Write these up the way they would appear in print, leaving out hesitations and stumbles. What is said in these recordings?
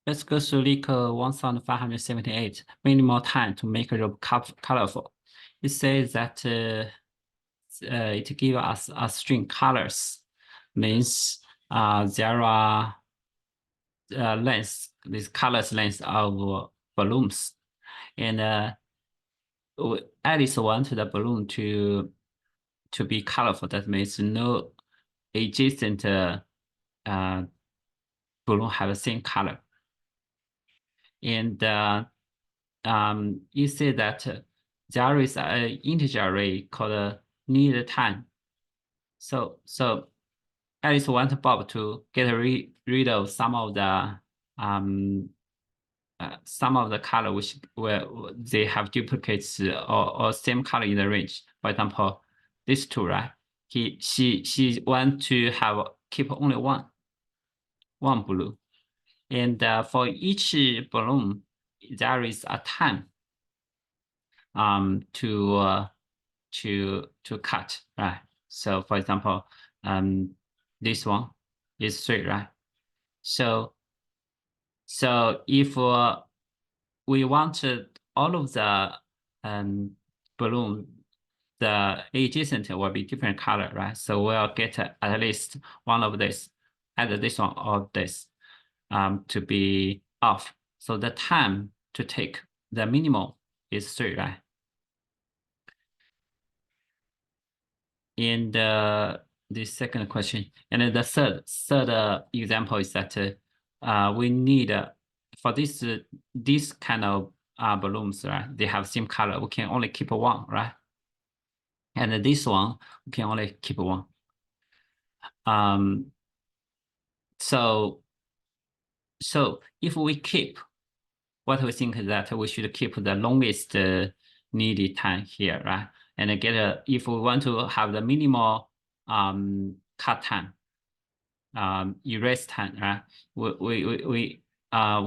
Let's go through leak 1578, minimal time to make a rope colorful. It says that it gives us a string colors, means there are lengths, these colors lengths of balloons. And Alice wanted the balloon to be colorful. That means no adjacent balloon have the same color. And you see that there is an integer array called need time. So Alice wants Bob to get rid of some of the color which where they have duplicates or same color in the range. For example, these two, right? She want to keep only one blue, and for each balloon there is a time to cut, right? So for example, this one is 3, right? So if we wanted all of the balloon, the adjacent will be different color, right? So we'll get at least one of this, either this one or this, to be off. So the time to take the minimum is 3, right? And the second question, and then the third example is that we need for this kind of balloons, right? They have same color. We can only keep one, right? And this one we can only keep one. So if we keep, what we think is that we should keep the longest needed time here, right? And get if we want to have the minimal cut time, erase time, right? We what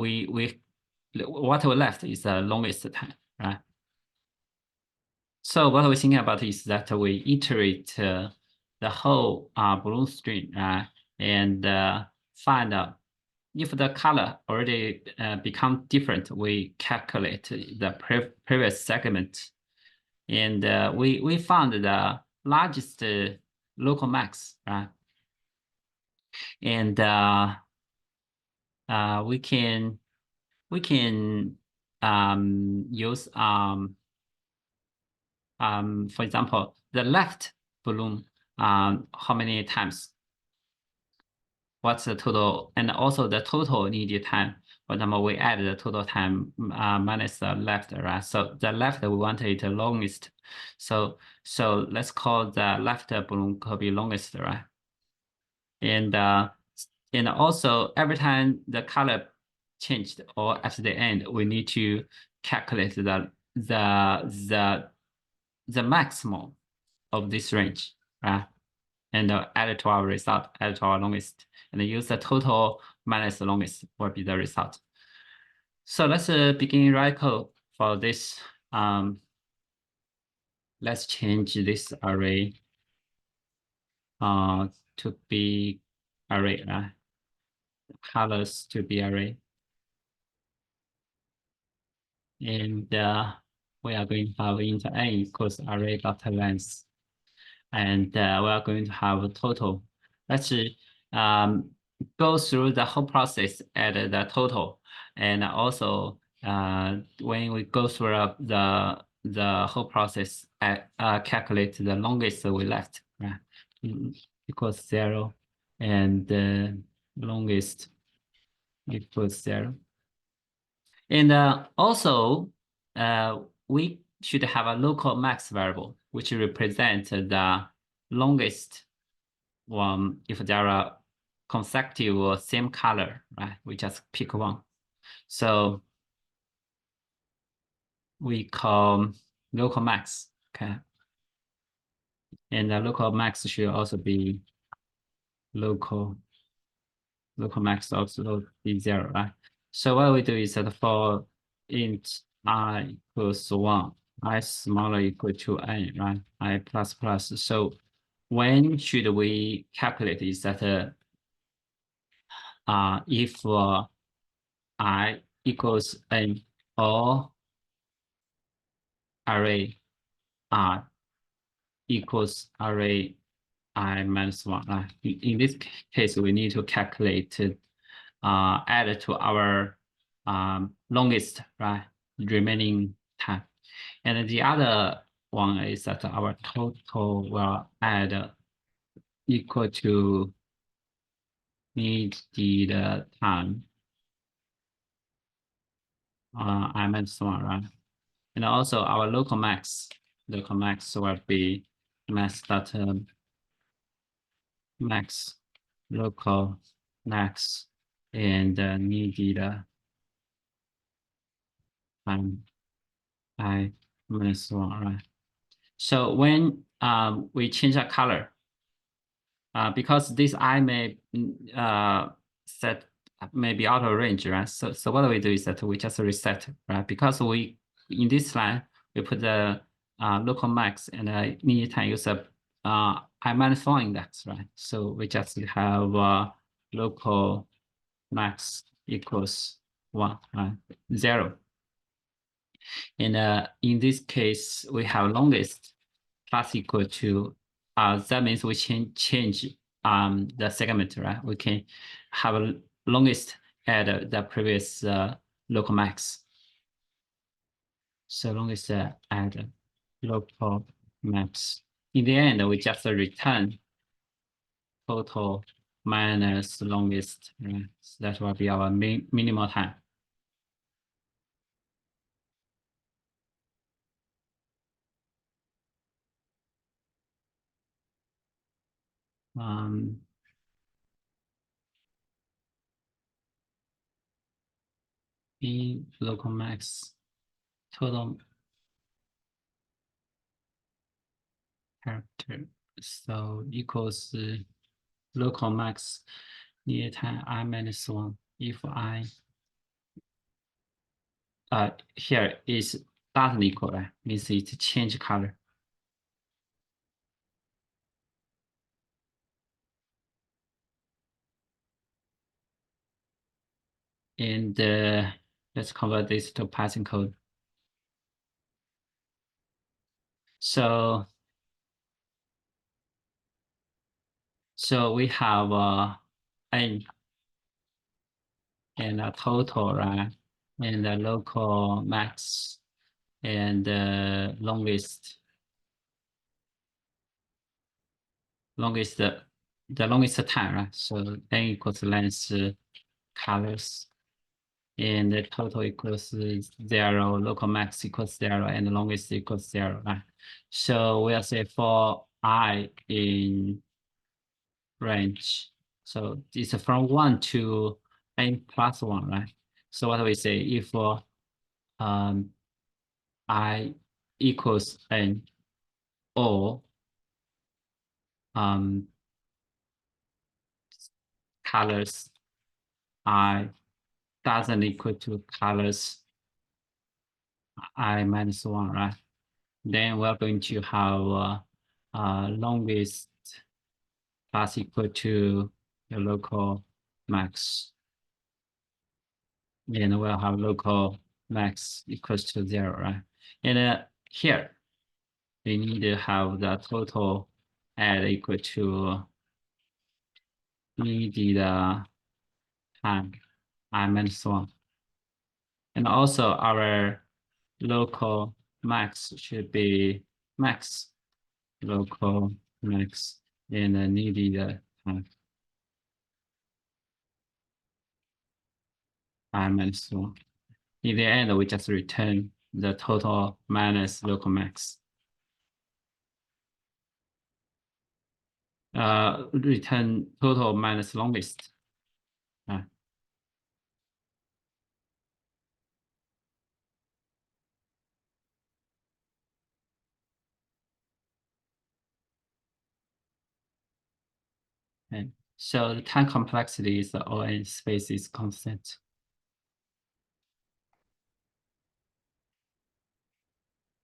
we left is the longest time, right? So what we're thinking about is that we iterate the whole balloon string, right? And find out if the color already become different, we calculate the previous segment. And we found the largest local max, right? And we can use for example, the left balloon, how many times? What's the total? And also the total needed time. For example, we add the total time minus the left, right? So the left, we want it the longest. So let's call the left balloon could be longest, right? And also every time the color changed or at the end, we need to calculate the maximum of this range, right? And add it to our result, add it to our longest, and use the total minus the longest will be the result. So let's begin write code for this. Let's change this array to be array, right? Colors to be array. And we are going to have int n equals array dot length. And we are going to have a total. Let's go through the whole process at the total. And also when we go through the whole process, calculate the longest we left, right? Equals 0, and longest equals 0. And also we should have a local max variable, which represents the longest one if there are consecutive same color, right? We just pick one. So we call local max, okay? And the local max should also be local max also be 0, right? So what we do is that for int I equals 1, I smaller equal to n, right? I plus plus. So when should we calculate is that if I equals an all array R equals array I minus one. In this case, we need to calculate add to our longest remaining time. And the other one is that our total will add equal to needed time I minus one, right? And also our local max will be max dot max local max and needed time I minus one, right? So when we change the color, because this I may set may be out of range, right? So what we do is that we just reset, right? Because we in this line we put the local max and need time use a I minus one index, right? So we just have local max equals one, right? 0. And in this case, we have longest plus equal to that means we change the segment, right? We can have a longest at the previous local max. So longest at local max. In the end, we just return total minus longest, right? So that will be our minimal time. In local max total character, so equals local max near time I minus one. If I here is doesn't equal, right? Means it change color. And let's convert this to Python code. So we have n and a total, right? And the local max and the longest the longest time, right? So n equals length colors. And the total equals 0, local max equals 0, and the longest equals 0, right? So we'll say for I in range. So it's from 1 to n plus 1, right? So what do we say? If I equals n or colors I doesn't equal to colors I minus 1, right? Then we're going to have longest plus equal to the local max. And we'll have local max equals to 0, right? And here, we need to have the total add equal to needed time I minus 1. And also our local max should be max local max and needed time I minus 1. In the end, we just return the total minus local max. Return total minus longest. And so the time complexity is the ON space is constant.